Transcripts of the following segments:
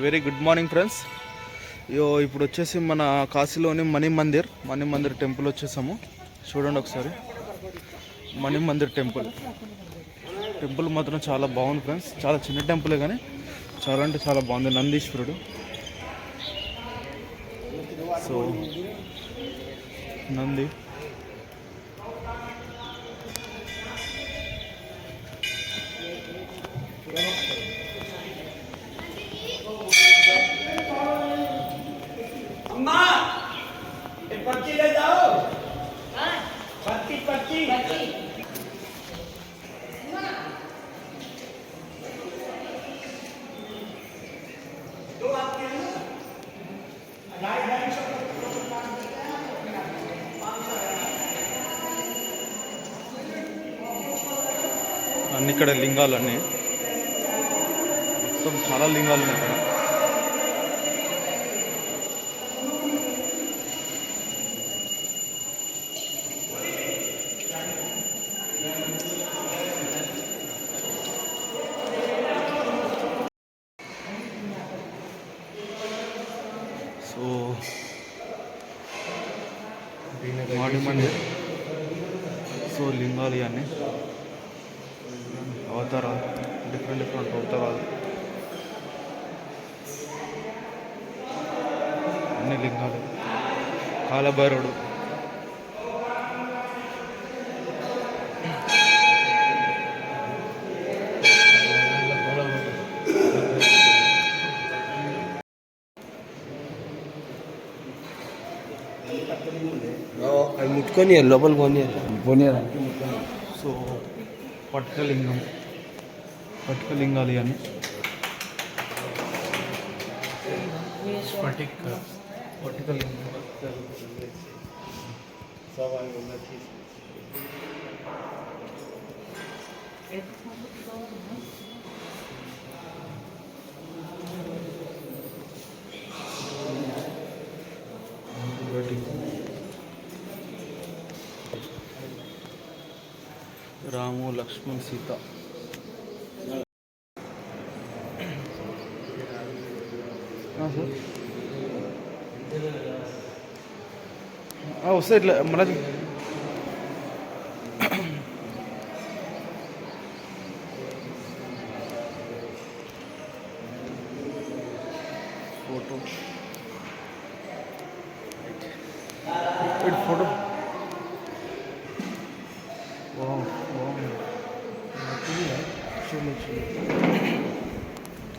Very good morning friends. ఇప్పుడు వచ్చేసి మన కాశీలోని మణి మందిర్ టెంపుల్ వచ్చేసాము. చూడండి ఒకసారి మణి మందిర్ టెంపుల్ మాత్రం చాలా బాగుంది ఫ్రెండ్స్. చాలా చిన్న టెంపులే కానీ చాలా అంటే చాలా బాగుంది. నందీశ్వరుడు. సో నంది అన్ని ఇక్కడ లింగాలన్నీ మొత్తం చాలా లింగాలు ఉన్నాయి ఇక్కడ. సో మాడి మందిర్. సో లింగాలు ఇవన్నీ అవతారాలు, డిఫరెంట్ అవతారాలు, అన్ని లింగాలు. కాలభైరవుడు, అవి ముట్టుకొని లోపల పోనీ. సో పట్టికలింగాలు ఇవన్నీ. పట్టికలింగం రాము, లక్ష్మణ్, సీత. వస్తే ఇట్లా మన ఫోటో ఫోటో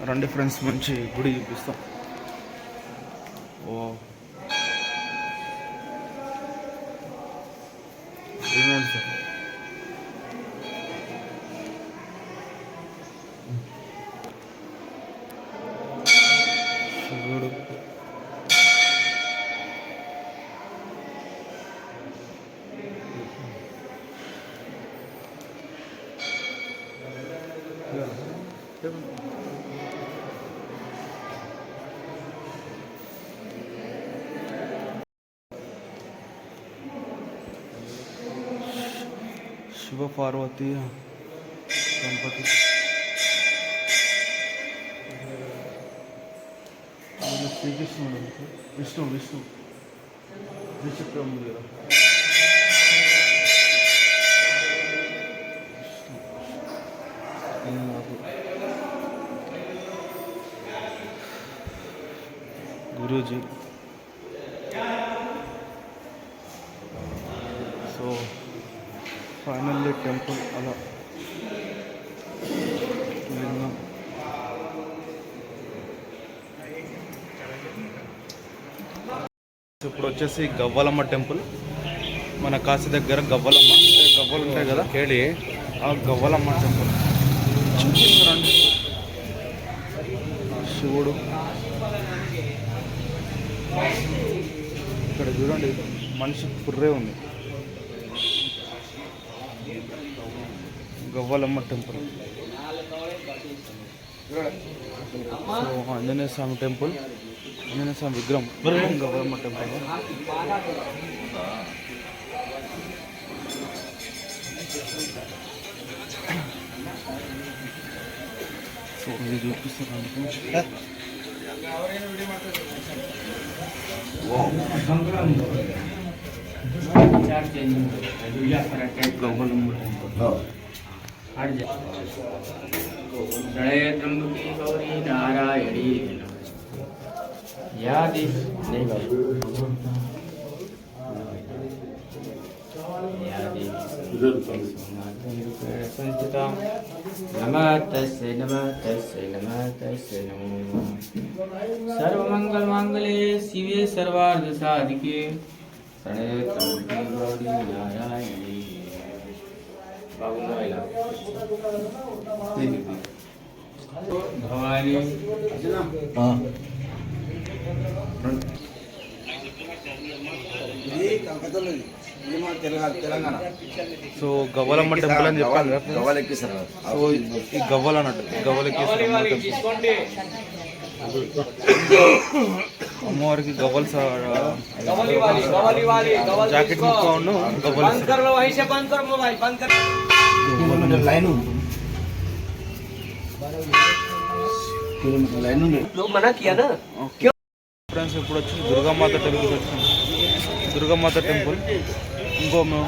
రండి ఫ్రెండ్స్, మంచి గుడి చూపిస్తాం. ఏమండి సార్, శివుడు, శివ పార్వతి, గణపతి, శ్రీకృష్ణుడు, విష్ణు విచిత్రముడు కదా. గురూజీ. సో ఫైనల్లీ టెంపుల్ అలా లింగం. ఇప్పుడు వచ్చేసి గవ్వలమ్మ టెంపుల్. మన కాశీ దగ్గర గవ్వలమ్మ గవ్వలు ఉంటాయి కదా, కేళి ఆ గవ్వలమ్మ టెంపుల్. చూపిస్తారండి. శివుడు ఇక్కడ చూడండి, మనిషి పుర్రే ఉంది. గవ్వలమ్మ టెంపుల్. సో ఆంజనేయ స్వామి టెంపుల్, ఆంజనేయ స్వామి విగ్రహం, గవ్వలమ్మ టెంపుల్. సో ఇది చూపిస్తాను. त्र्यंबके गौरी नारायणी या देवी नहीं भाई या देवी संस्थिता नमः तस्यै नमः तस्यै नमो नमः सर्वमंगल मांगल्ये शिवे सर्वार्थ साधिके शरण्ये त्र्यंबके गौरी नारायणी भवानी తెలంగాణ సో గవ్వలమ్మ టెంపుల్ అని చెప్పాను కదా. గవ్వలు ఎక్కిస్తారు సో ఈ గవ్వలు అన్నట్టు ఈ గవ్వలు ఎక్కేస్తారు అమ్మవారికి గవ్వలు జాకెట్ ముక్క ఉన్ను గవ్వలు లైన్ ఫ్రెండ్స్ ఇప్పుడు వచ్చి దుర్గామాత టెంపుల్కి వచ్చాం. దుర్గామాత టెంపుల్ ఇంకో మేము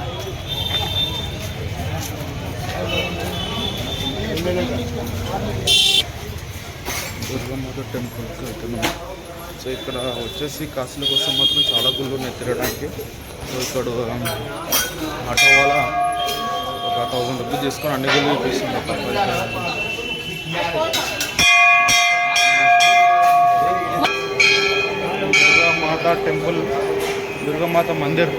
దుర్గామాత టెంపుల్కి వెళ్తున్నాం. సో ఇక్కడ వచ్చేసి కాసుల కోసం మాత్రం చాలా గుళ్ళు ఉన్నాయి తిరగడానికి. సో ఇక్కడ ఆటో వాళ్ళ ఒక 1000 రూపీస్ తీసుకొని అన్ని గుళ్ళు చూపిస్తుంది. Durgamata temple, Durgamata Mandir.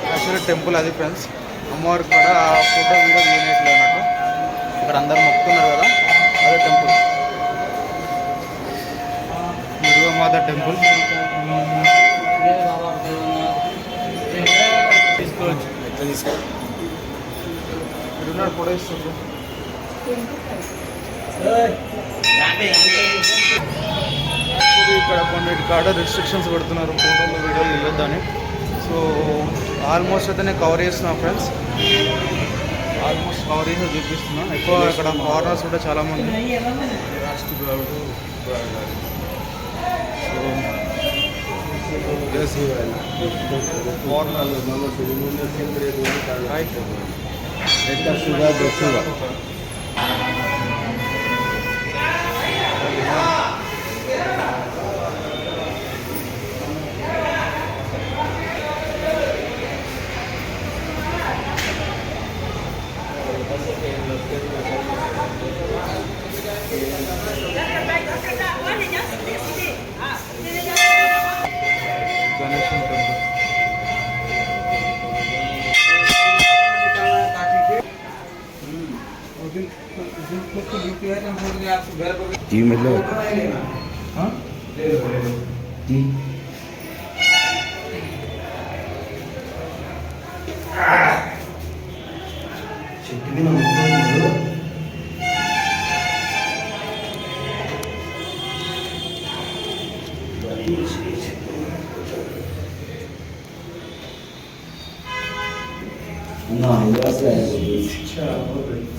Actually temple అది ఫ్రెండ్స్. అమ్మవారి కూడా ఫోటో వీడియో తీయనట్లు అన్నట్టు. ఇక్కడ అందరు మొక్కుతున్నారు కదా, అదే టెంపుల్ దుర్గామాత టెంపుల్. తీసుకోవచ్చు ఇరున్నారు ఫోటో ఇస్తుంది. ఇక్కడ కొన్నిటి కాడ రిస్ట్రిక్షన్స్ పెడుతున్నారు ఫోటోలు వీడియోలు ఇవ్వద్దని. సో ఆల్మోస్ట్ అయితే నేను కవర్ చేస్తున్నా ఫ్రెండ్స్, ఆల్మోస్ట్ కవర్ చేసి చూపిస్తున్నా. ఎక్కువ ఇక్కడ ఫారినర్స్ కూడా చాలామంది. గణేశన్ టెంపుల్. जी मतलब जी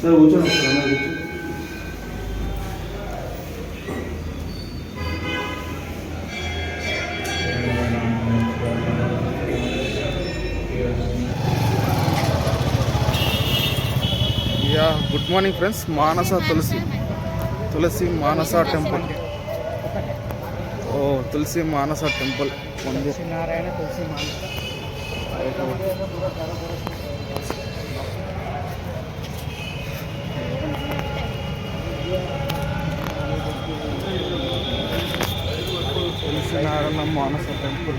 सर वो चलो या गुड मॉर्निंग फ्रेंड्स. मानसा तुलसी मानसा टेंपल. ओ तुलसी मानसा टेंपल मंदिर. नारायण तुलसी तुलसी नारायण मानसा टेंपल.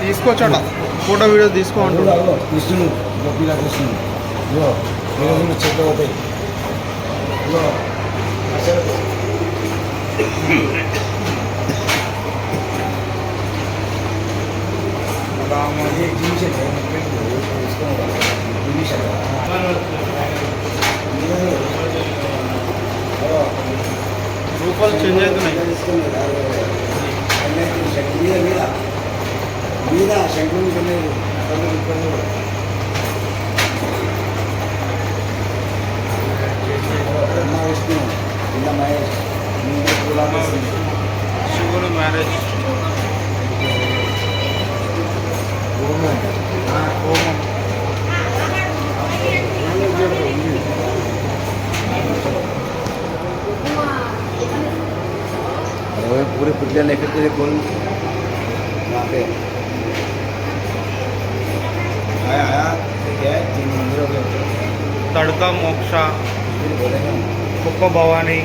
తీసుకోవచ్చట, ఫోటో వీడియో తీసుకో అంటాడు. కృష్ణుడు గోపిగా కృష్ణుడు ఇగో ఈరోజు చెట్లు అవుతాయి. ఇగో రూపాయలు చేంజ్ అవుతున్నాయి. మీద శంకుని విష్ణు ఇలా మహేష్ శివుని మ్యారేజ్ హోమం. पूरे पुतले लेकर के कौन वहाँ पे आया ठीक है 3 मंदिरों के तड़का मोक्ष, फिर बोलेंगे कुप्प भवानी,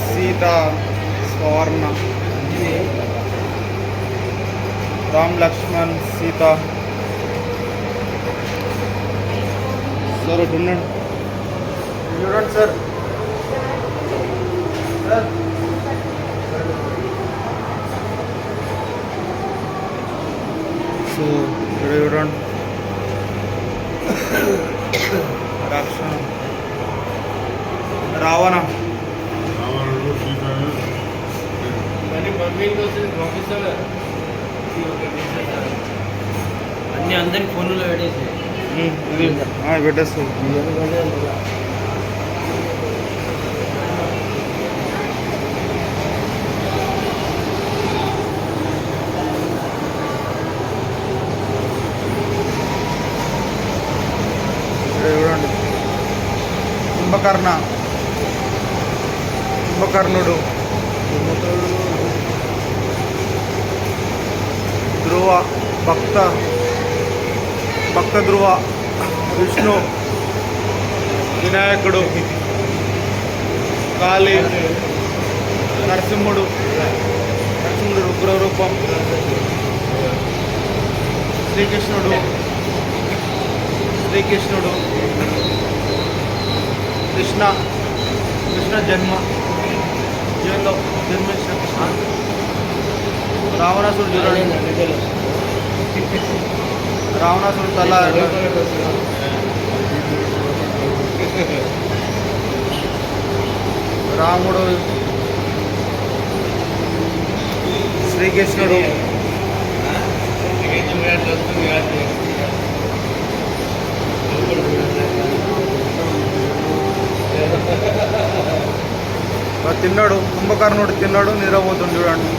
सीता स्वर्ण, राम लक्ष्मण सीता. सर చూడండి సార్. సో ఇక్కడ చూడండి రావణ అన్ని అందరికి ఫోన్లో పెట్టేసి ఇది పెట్టేస్తుంది. చూడండి కుంభకర్ణుడు, ధ్రువ భక్త ధ్రువ, విష్ణు, వినాయకుడు, కాళీ, నరసింహుడు ఉగ్రరూపం, శ్రీకృష్ణుడు కృష్ణ జైల్లో జన్మించిన కృష్ణ. రావణాసుడు చూడండి, రావణాసుడు తల రాముడు, శ్రీకృష్ణుడు, తిన్నాడు కుంభకర్ణుడు, తిన్నాడు నిద్రపోతుంది చూడండి.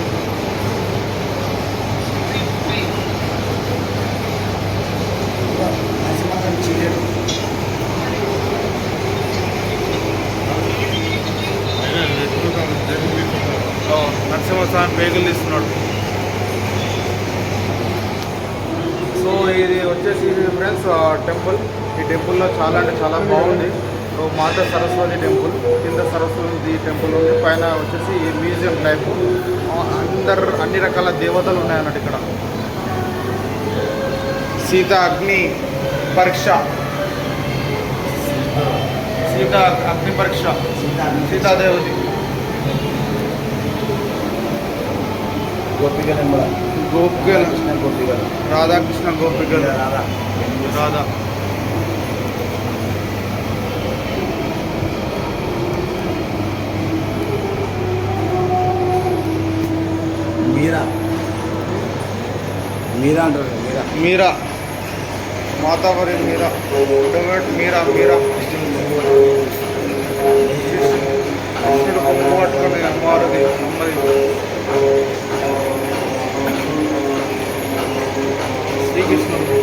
నరసింహస్వామి పేగులు తీస్తున్నాడు. సో ఇది వచ్చేసి ఫ్రెండ్స్ టెంపుల్. ఈ టెంపుల్లో చాలా అంటే చాలా బాగుంది. సో మాతా సరస్వతి టెంపుల్, కింద సరస్వతి టెంపుల్ ఉంది, పైన వచ్చేసి మ్యూజియం టైప్. అన్ని రకాల దేవతలు ఉన్నాయన్నట్టు ఇక్కడ. సీత అగ్ని పరీక్ష, సీతాదేవతి, గోపికలు, రాధాకృష్ణ గోపికలు, రాధా. మీరా అంటారు, మీరా మాతావరి, మీరా మీరా కృష్ణుడు కొమ్మ పట్టుకొని అమ్మవారిది అమ్మది. శ్రీకృష్ణుడు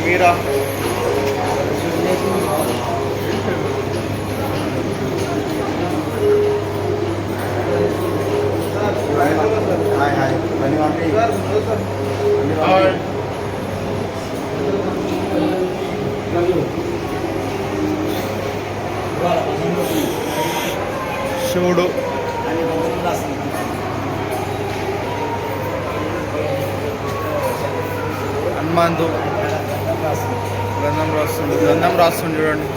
మీరా, శివుడు, హనుమంతు గంధం రాస్తుంది చూడండి.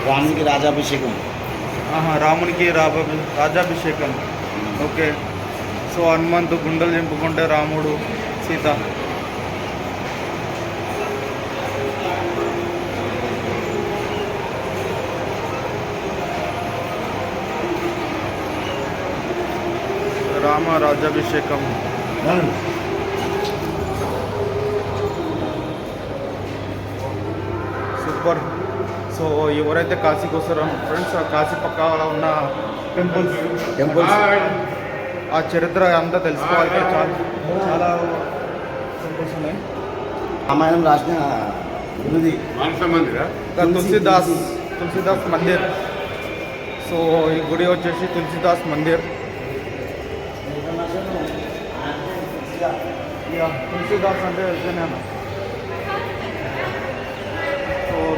రామునికి రాజాభిషేకం. రామునికి రాజాభిషేకం. ఓకే. సో హనుమంతు గుండెలు చింపుకుంటే రాముడు సీత. రామ రాజాభిషేకం. సూపర్. సో ఎవరైతే కాశీకి వస్తారో ఫ్రెండ్స్, ఆ కాశీ పక్క ఉన్న టెంపుల్స్ ఆ చరిత్ర అంతా తెలుసుకోవాలి. చాలా టెంపుల్స్ ఉన్నాయి. రామాయణం రాసిన గురుది తులసిదాస్ మందిర్. సో ఈ గుడి వచ్చేసి తులసిదాస్ మందిర్. తులసిదాస్ అంటే నేను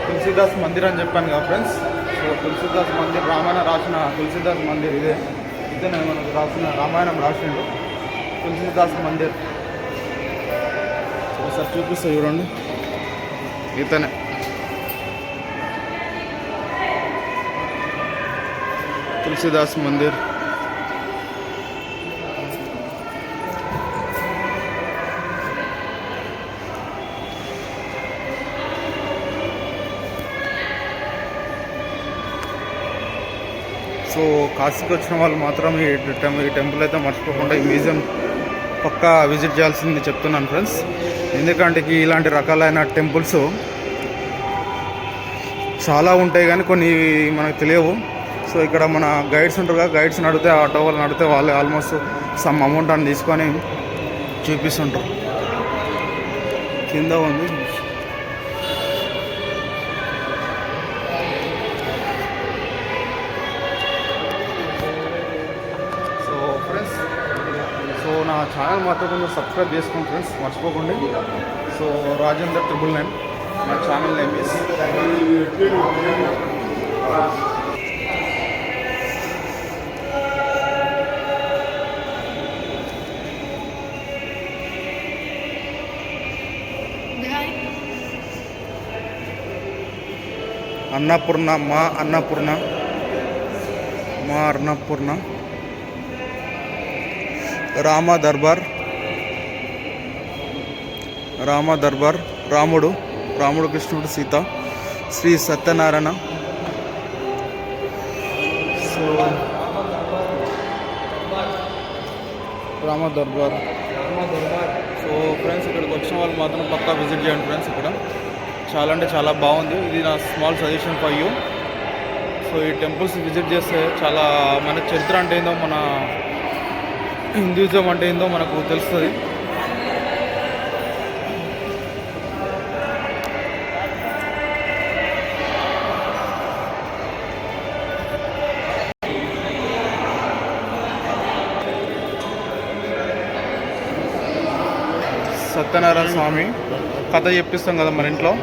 తులసిదాస్ మందిర్ అని చెప్పాను కదా ఫ్రెండ్స్. సో తులసిదాస్ మందిర్, రామాయణ రాసిన తులసిదాస్ మందిర్ ఇదే నేను మనకు రాసిన రామాయణం రాసిండు తులసిదాస్ మందిర్. ఒకసారి చూపిస్తా చూడండి. ఇతనే తులసిదాస్ మందిర్. సో కాశీకి వచ్చిన వాళ్ళు మాత్రం ఈ టెంపుల్ అయితే మర్చిపోకుండా ఈ మ్యూజియం పక్కా విజిట్ చేయాల్సింది చెప్తున్నాను ఫ్రెండ్స్. ఎందుకంటే ఇలాంటి రకాలైన టెంపుల్స్ చాలా ఉంటాయి కానీ కొన్ని మనకు తెలియవు. సో ఇక్కడ మన గైడ్స్ ఉంటారు కదా, గైడ్స్ని అడిగితే ఆటో వాళ్ళని అడిగితే వాళ్ళే ఆల్మోస్ట్ సమ్ అమౌంట్ అని తీసుకొని చూపిస్తుంటారు. కింద ఉంది. సో నా ఛానల్ మాత్రం కొంచెం సబ్స్క్రైబ్ చేసుకోండి ఫ్రెండ్స్, మర్చిపోకండి. సో రాజేందర్ 999 నా ఛానల్ నేమ్ ఇస్. అన్నపూర్ణ, మా అన్నపూర్ణ రామ దర్బార్, రాముడు కృష్ణుడు Sita, Sri Satyanarayana. So Rama Darbar. So friends ఇక్కడికి వచ్చిన వాళ్ళు మాత్రం పక్కా విజిట్ చేయండి ఫ్రెండ్స్. ఇక్కడ చాలా అంటే చాలా బాగుంది. ఇది నా small suggestion for you. So ఈ టెంపుల్స్ విజిట్ చేస్తే చాలా మన చరిత్ర అంటే ఏందో, మన హిందూయిజం అంటే ఏందో మనకు తెలుస్తుంది. సత్యనారాయణ స్వామి కథ చెప్పిస్తాం కదా మన ఇంట్లో.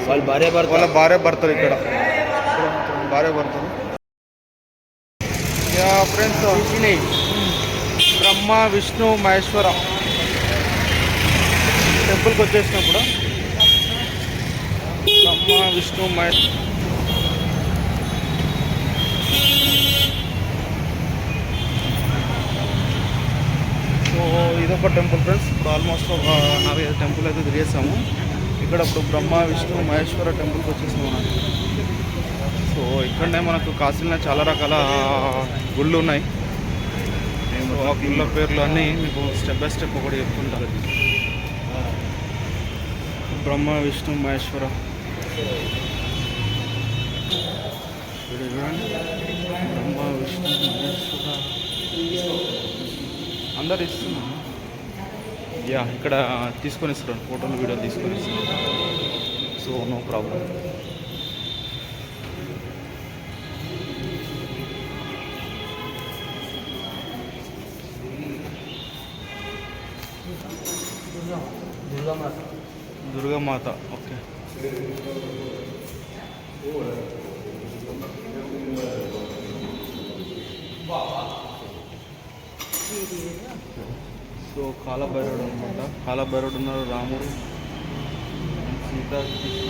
వాళ్ళ భార్య భర్తలు ఇక్కడ భార్య భర్తలు. ఫ్రెండ్స్ బ్రహ్మ విష్ణు మహేశ్వర టెంపుల్కి వచ్చేసినప్పుడు బ్రహ్మ విష్ణు మహేశ్వర. సో ఇదొక టెంపుల్ ఫ్రెండ్స్. ఇప్పుడు ఆల్మోస్ట్ ఒక 4-5 టెంపుల్ అయితే తిరిగేసాము. ఇక్కడ ఇప్పుడు బ్రహ్మ విష్ణు మహేశ్వర టెంపుల్కి వచ్చేసాము మనం. సో ఇక్కడనే మనకు కాశీలో చాలా రకాల గుళ్ళు ఉన్నాయి. నేను ఆ గుళ్ళ పేర్లు అన్నీ మీకు స్టెప్ బై స్టెప్ ఒకటి చెప్తుంటాను. బ్రహ్మ విష్ణు మహేశ్వర బ్రహ్మ విష్ణు మహేశ్వర అందరు ఇస్తున్నాను. ఇక్కడ తీసుకొని ఇస్తున్నాను, ఫోటోలు వీడియోలు తీసుకొని ఇస్తున్నాను. So no problem. Durgamata okay. So కాలభైరవుడు అనమాట. కాలభైరవుడు ఉన్నారు, రాముడు, సీత, కృష్ణ,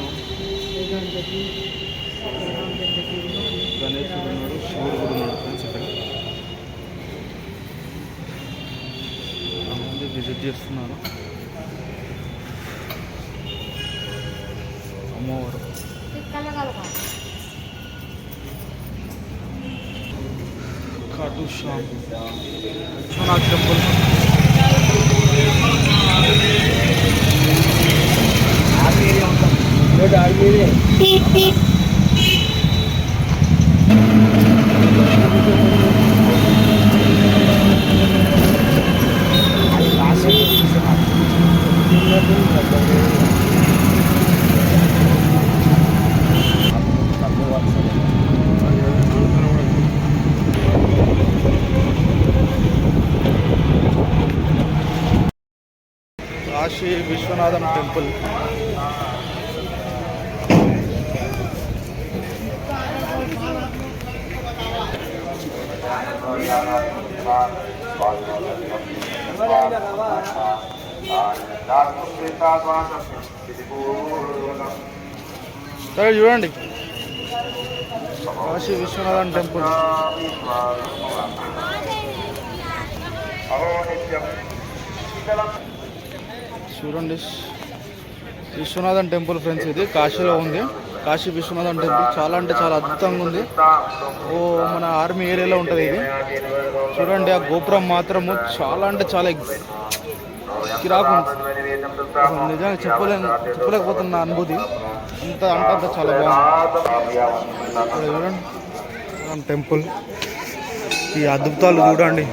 గణేశుడు ఉన్నాడు, శివుడు కూడా ఉన్నాడు ఫ్రెండ్స్. ఇక్కడ చాలామంది విజిట్ చేస్తున్నారు. అమ్మవారు ఖాటు శ్యామ్ విశ్వనాథ్ టెంపుల్. కాశీ విశ్వనాథం టెంపుల్. సరే చూడండి, కాశీ విశ్వనాథం టెంపుల్. చూడండి విశ్వనాథం టెంపుల్ ఫ్రెండ్స్, ఇది కాశీలో ఉంది. కాశీ విశ్వనాథం టెంపుల్ చాలా అంటే చాలా అద్భుతంగా ఉంది. ఓ మన ఆర్మీ ఏరియాలో ఉంటుంది ఇది. చూడండి ఆ గోపురం మాత్రము చాలా అంటే చాలా కిరాకు నిజంగా చెప్పలేకపోతున్న అనుభూతి. అంత అంత చాలా బాగుంది. చూడండి టెంపుల్, ఈ అద్భుతాలు చూడండి.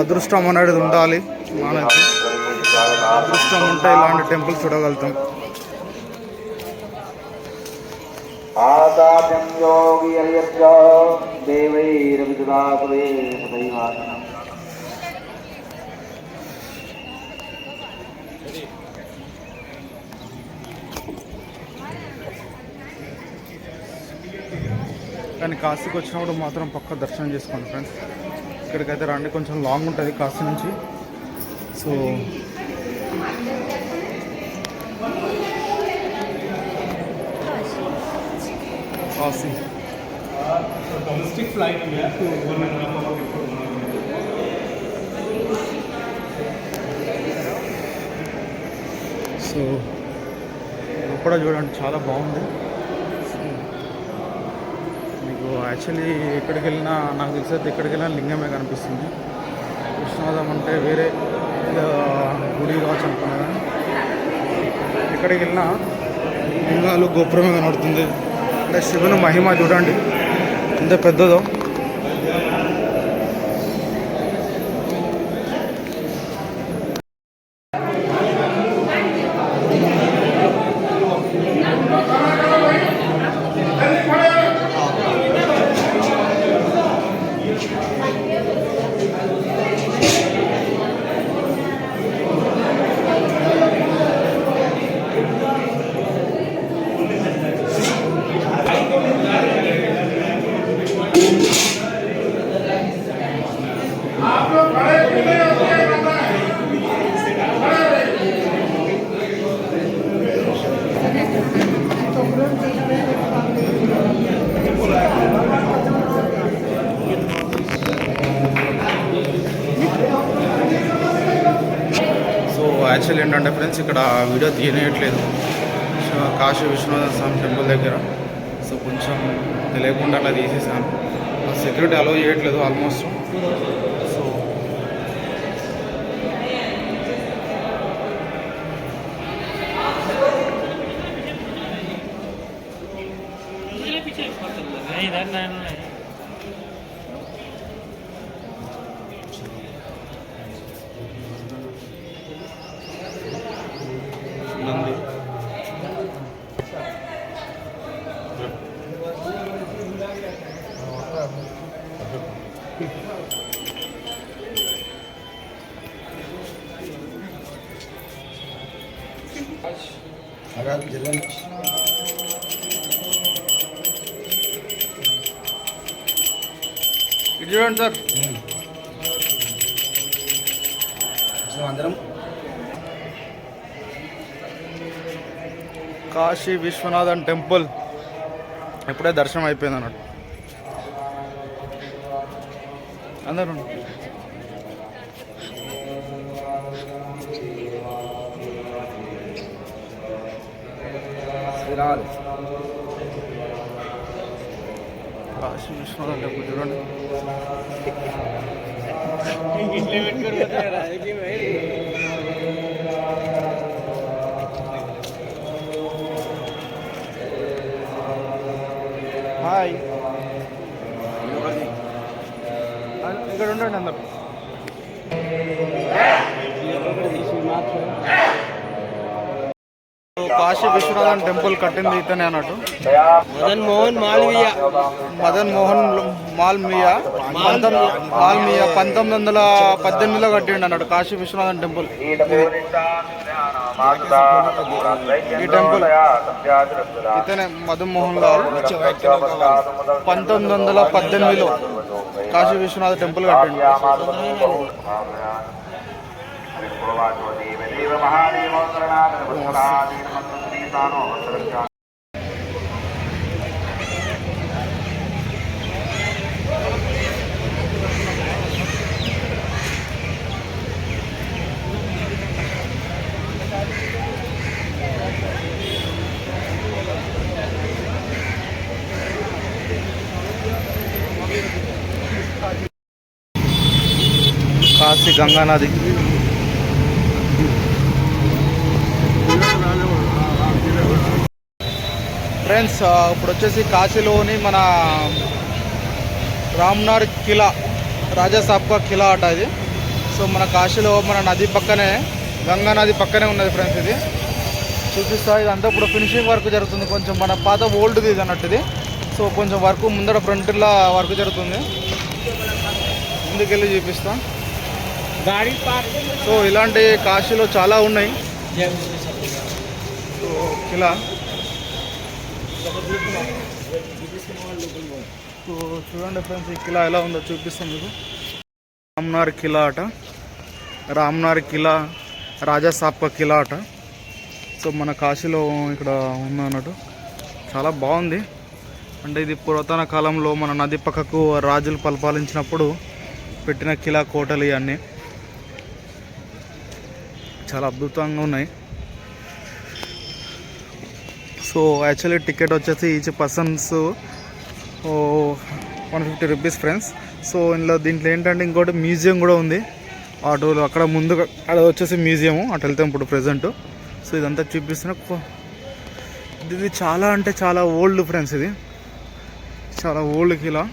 అదృష్టం అనేది ఉండాలి మనకి, అదృష్టం ఉంటే ఇలాంటి టెంపుల్ చూడగలుగుతాం. ఆసాద్యం యోగి హరియస్య దేవైరవిదుదాసురే సదైవాసనం. కానీ కాశీకి వచ్చినప్పుడు మాత్రం పక్క దర్శనం చేసుకోండి ఫ్రెండ్స్. ఇక్కడికైతే రండి, కొంచెం లాంగ్ ఉంటుంది కాశీ నుంచి. So Kashi domestic flight we have to 1.5 hours before. So కూడా చూడండి చాలా బాగుంది. మీకు యాక్చువల్లీ ఎక్కడికి వెళ్ళినా నాకు తెలిసి ఎక్కడికి వెళ్ళినా లింగమే కనిపిస్తుంది. విశ్వనాథం అంటే వేరే గుడి కావచ్చు అనుకున్నాను, ఎక్కడికి వెళ్ళినా లింగాలు గోపురమే కనబడుతుంది. అంటే శివుని మహిమ చూడండి ఎంత పెద్దదో. యాక్చువల్లీ ఏంటంటే ఫ్రెండ్స్, ఇక్కడ వీడియో తీయట్లేదు కాశీ విశ్వనాథ స్వామి టెంపుల్ దగ్గర. సో కొంచెం తెలియకుండా అలా తీసేసాను. సెక్యూరిటీ అలౌ చేయట్లేదు ఆల్మోస్ట్. సో నంది అలా జరగండి. ఇది చూడండి సార్. వచ్చినాం అందరం. కాశీ విశ్వనాథన్ టెంపుల్ ఇప్పుడే దర్శనం అయిపోయింది అన్నట్టు. అందరూ రావాలి. కాశీ విశ్వనాథన్ టెంపుల్ చూడండి. హాయ్, ఇక్కడ ఉండండి అందరు. కాశీ విశ్వనాథన్ టెంపుల్ కట్టింది ఇతనే అన్నట్టు. మదన్ మోహన్ మాల్వియా. మదన్ మోహన్ మాల్మియా 1918లో కట్టిండు అన్నాడు కాశీ విశ్వనాథన్ టెంపుల్. ఈ టెంపుల్ ఇతనే మదన్ మోహన్ లాల్ 1918లో కాశీ విశ్వనాథ టెంపుల్ కట్టిండు. కాశీ గంగా నది. ఫ్రెండ్స్, ఇప్పుడు వచ్చేసి కాశీలోని మన రామ్నార్ కిలా, రాజా సాబ్ కా కిలా అట ఇది. సో మన కాశీలో మన నది పక్కనే, గంగా నది పక్కనే ఉన్నది ఫ్రెండ్స్. ఇది చూపిస్తా. ఇదంతా ఇప్పుడు ఫినిషింగ్ వర్క్ జరుగుతుంది. కొంచెం మన పాత ఓల్డ్ది ఇది అన్నట్టు ఇది. సో కొంచెం వర్క్ ముందర ఫ్రంట్లా వర్క్ జరుగుతుంది. ముందుకెళ్ళి చూపిస్తా. సో ఇలాంటి కాశీలో చాలా ఉన్నాయి. సో కిలా సో చూడండి ఫ్రెండ్స్, ఈ కిలా ఎలా ఉందో చూపిస్తాం మీకు. రామ్నార్ కిలా అట, రామ్నార్ కిలా, రాజా సాబ్ కా కిలా అట. సో మన కాశీలో ఇక్కడ ఉంది అన్నట్టు. చాలా బాగుంది. అంటే ఇది పురాతన కాలంలో మన నది పక్కకు రాజులు పరిపాలించినప్పుడు పెట్టిన కిలా కోటలు ఇవన్నీ చాలా అద్భుతంగా ఉన్నాయి. సో యాక్చువల్లీ టికెట్ వచ్చేసి each persons 150 rupees friends. So దీంట్లో ఏంటంటే ఇంకోటి మ్యూజియం కూడా ఉంది. ఆటోలో అక్కడ ముందు అక్కడ వచ్చేసి మ్యూజియం, అటు వెళ్తాం ఇప్పుడు ప్రెజెంట్. సో ఇదంతా చూపిస్తున్నా. ఇది చాలా అంటే చాలా ఓల్డ్ ఫ్రెండ్స్. ఇది చాలా ఓల్డ్ కిలా.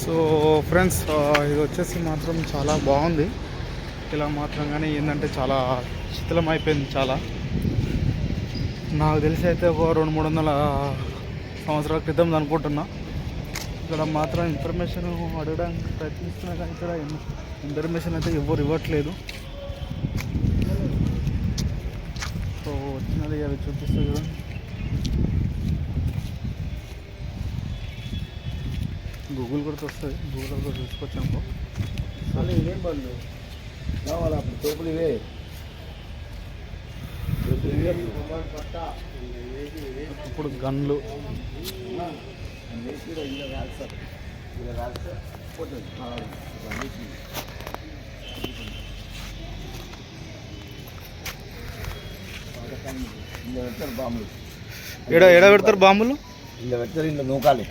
సో ఫ్రెండ్స్, ఇది వచ్చేసి మాత్రం చాలా బాగుంది ఇలా మాత్రం. కానీ ఏంటంటే చాలా శిథిలం అయిపోయింది. చాలా నాకు తెలిసి అయితే ఒక 200-300 సంవత్సరాల క్రితం అనుకుంటున్నా. ఇక్కడ మాత్రం ఇన్ఫర్మేషన్ అడగడానికి ప్రయత్నిస్తున్నా కానీ ఇక్కడ ఇన్ఫర్మేషన్ అయితే ఎవరు ఇవ్వట్లేదు. సో వచ్చినది అవి చూపిస్తుంది కదా. గూగుల్ కూడా వస్తుంది, గూగుల్ కూడా చూసుకొచ్చాము. ఇదేం పనులు కావాలి అప్పుడు తోపులు ఇవే. ఇప్పుడు గన్లు పెడతారు బాంబులు. ఎడ పెడతారు బాంబులు? ఇలా పెడతారు, ఇలా నూకాలి,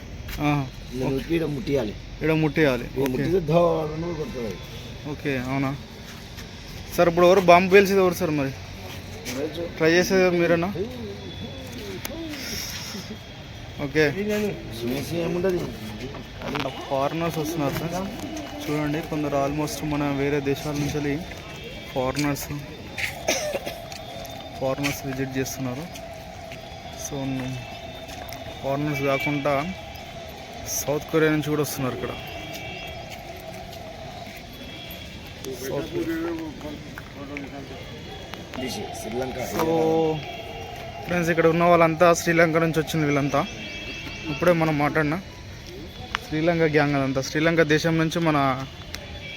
ఇలా నూకి ఇక్కడ ముట్టియాలి. ఇక్కడ ముట్టేయాలి. ముట్టితే ధోరణి కొడుతుంది. ఓకే, అవునా సార్? ఇప్పుడు ఎవరు బాంబు పేల్చేది ఎవరు సార్? మరి ట్రై చేసేది మీరేనా? ఓకే, ఏముంటుంది. ఫారినర్స్ వస్తున్నారు సార్. చూడండి, కొందరు ఆల్మోస్ట్ మన వేరే దేశాల నుంచి ఫారినర్స్ విజిట్ చేస్తున్నారు. సో ఫారినర్స్ కాకుండా సౌత్ కొరియా నుంచి కూడా వస్తున్నారు ఇక్కడ. శ్రీలంక సో ఫ్రెండ్స్ ఇక్కడ ఉన్న వాళ్ళంతా శ్రీలంక నుంచి వచ్చింది వీళ్ళంతా. ఇప్పుడే మనం మాట్లాడినా శ్రీలంక గ్యాంగ్ అదంతా శ్రీలంక దేశం నుంచి మన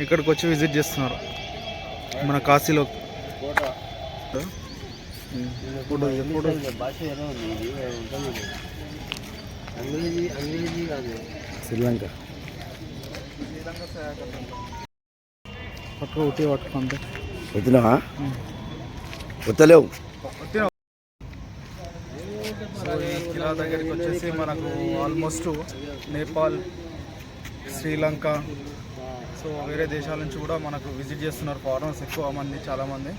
ఇక్కడికి వచ్చి విజిట్ చేస్తున్నారు మన కాశీలో. ఫోటో భాష ఎలా ఉంది ఇది ఉంటుంది అంగ్రేజీ కాదు శ్రీలంక పట్టుకుంటే వచ్చినావా వస్తలేవు. సో ఈ కిలా దగ్గరికి వచ్చేసి మనకు ఆల్మోస్ట్ నేపాల్, శ్రీలంక, సో వేరే దేశాల నుంచి కూడా మనకు విజిట్ చేస్తున్నారు ఫారినర్స్ ఎక్కువ మంది, చాలామంది.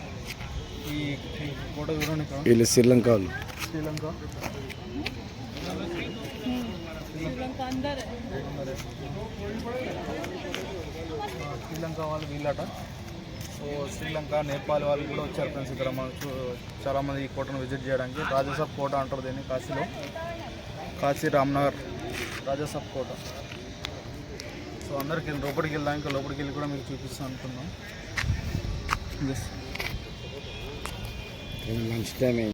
ఈ ఫోటో చూడండి ఇక్కడ వీళ్ళు శ్రీలంక వాళ్ళు. శ్రీలంక శ్రీలంక వాళ్ళు వీళ్ళట. సో శ్రీలంక, నేపాల్ వాళ్ళు కూడా వచ్చారు ఫ్రెండ్స్ ఇక్కడ మనకు చాలామంది ఈ కోటను విజిట్ చేయడానికి. రాజసాబ్ కోట అంటారు దీన్ని కాశీలో, కాశీ రామ్నగర్ రాజసాబ్ కోట. సో అందరికి లోపలికి వెళ్దాం, ఇంకా లోపలికి వెళ్ళి కూడా మీకు చూపిస్తాను అనుకున్నాం. Lunch time